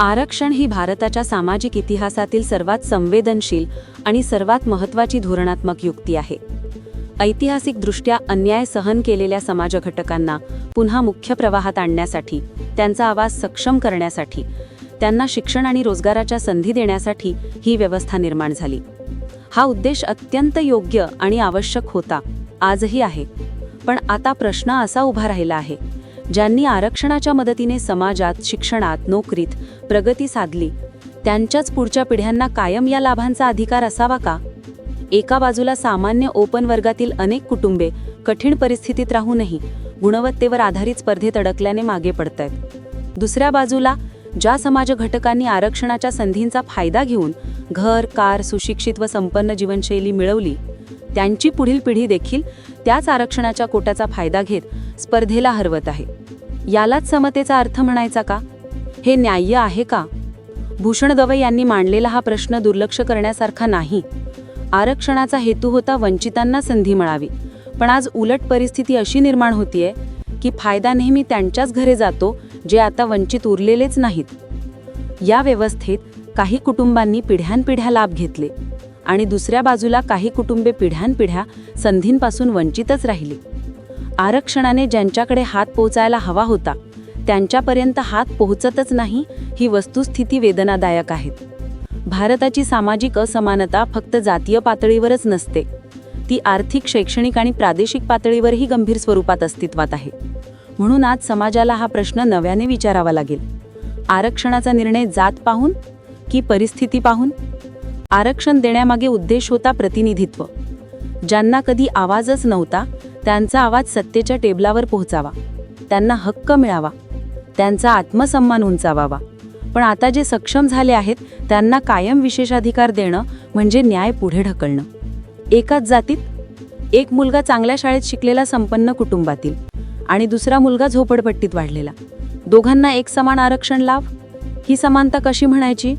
आरक्षण ही भारताच्या सामाजिक इतिहासातील सर्वात संवेदनशील आणि सर्वात महत्त्वाची धोरणात्मक युक्ती आहे. ऐतिहासिकदृष्ट्या अन्याय सहन केलेल्या समाजघटकांना पुन्हा मुख्य प्रवाहात आणण्यासाठी, त्यांचा आवाज सक्षम करण्यासाठी, त्यांना शिक्षण आणि रोजगाराच्या संधी देण्यासाठी ही व्यवस्था निर्माण झाली. हा उद्देश अत्यंत योग्य आणि आवश्यक होता, आजही आहे. पण आता प्रश्न असा उभा राहिला आहे, ज्यांनी आरक्षणाच्या मदतीने समाजात, शिक्षणात, नोकरीत प्रगती साधली, त्यांच्याच पुढच्या पिढ्यांना कायम या लाभांचा अधिकार असावा का? एका बाजूला सामान्य ओपन वर्गातील अनेक कुटुंबे कठीण परिस्थितीत राहूनही गुणवत्तेवर आधारित स्पर्धेत अडकल्याने मागे पडतायत. दुसऱ्या बाजूला ज्या समाज घटकांनी आरक्षणाच्या संधींचा फायदा घेऊन घर, कार, सुशिक्षित व संपन्न जीवनशैली मिळवली, त्यांची पुढील पिढी देखील त्याच आरक्षणाच्या कोट्याचा फायदा घेत स्पर्धेला हरवत आहे. यालाच समतेचा अर्थ म्हणायचा का? हे न्याय्य आहे का? भूषण गवई यांनी मांडलेला हा प्रश्न दुर्लक्ष करण्यासारखा नाही. आरक्षणाचा हेतू होता वंचितांना संधी मिळावी, पण आज उलट परिस्थिती अशी निर्माण होतीये की फायदा नेहमी त्यांच्याच घरी जातो जे आता वंचित उरलेलेच नाहीत. या व्यवस्थेत काही कुटुंबांनी पिढ्यानपिढ्या लाभ घेतले आणि दुसऱ्या बाजूला काही कुटुंबे पिढ्यानपिढ्या संधींपासून वंचितच राहिली. आरक्षणाने ज्यांच्याकडे हात पोचायला हवा होता त्यांच्यापर्यंत हात पोहोचतच नाही, ही वस्तुस्थिती वेदनादायक आहे. भारताची सामाजिक असमानता फक्त जातीय पातळीवरच नसते, ती आर्थिक, शैक्षणिक आणि प्रादेशिक पातळीवरही गंभीर स्वरूपात अस्तित्वात आहे. म्हणून आज समाजाला हा प्रश्न नव्याने विचारावा लागेल. आरक्षणाचा निर्णय जात पाहून की परिस्थिती पाहून? आरक्षण देण्यामागे उद्देश होता प्रतिनिधित्व. ज्यांना कधी आवाजच नव्हता त्यांचा आवाज सत्तेच्या टेबलावर पोहोचावा, त्यांना हक्क मिळावा, त्यांचा आत्मसन्मान उंचावावा. पण आता जे सक्षम झाले आहेत त्यांना कायम विशेषाधिकार देणं म्हणजे न्याय पुढे ढकलणं. एकाच जातीत एक मुलगा चांगल्या शाळेत शिकलेला संपन्न कुटुंबातील आणि दुसरा मुलगा झोपडपट्टीत वाढलेला, दोघांना एक समान आरक्षण लाभ, ही समानता कशी म्हणायची?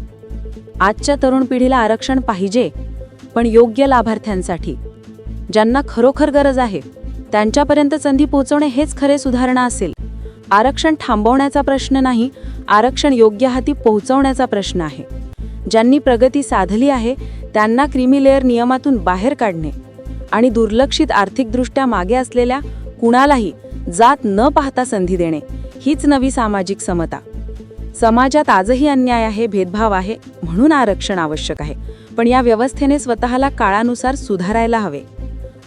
आजच्या तरुण पिढीला आरक्षण पाहिजे, पण योग्य लाभार्थ्यांसाठी, ज्यांना खरोखर गरज आहे त्यांच्यापर्यंत संधी पोहोचवणे हेच खरे सुधारणा असेल. आरक्षण थांबवण्याचा प्रश्न नाही, आरक्षण योग्य हाती पोहोचवण्याचा प्रश्न आहे. ज्यांनी प्रगती साधली आहे त्यांना क्रीमी लेअर नियमातून बाहेर काढणे आणि दुर्लक्षित आर्थिकदृष्ट्या मागे असलेल्या कुणालाही जात न पाहता संधी देणे, हीच नवी सामाजिक समता. समाजात आजही अन्याय आहे, भेदभाव आहे, म्हणून आरक्षण आवश्यक आहे. पण या व्यवस्थेने स्वतःला काळानुसार सुधारायला हवे.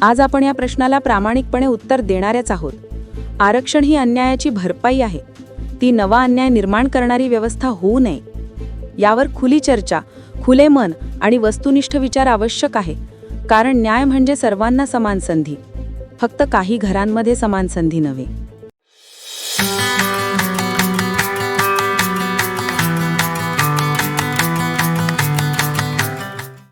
आज आपण या प्रश्नाला प्रामाणिकपणे उत्तर देणाऱ्याच आहोत. आरक्षण ही अन्यायाची भरपाई आहे, ती नवा अन्याय निर्माण करणारी व्यवस्था होऊ नये. यावर खुली चर्चा, खुले मन आणि वस्तुनिष्ठ विचार आवश्यक आहे. कारण न्याय म्हणजे सर्वांना समान संधी, फक्त काही घरांमध्ये समान संधी नव्हे.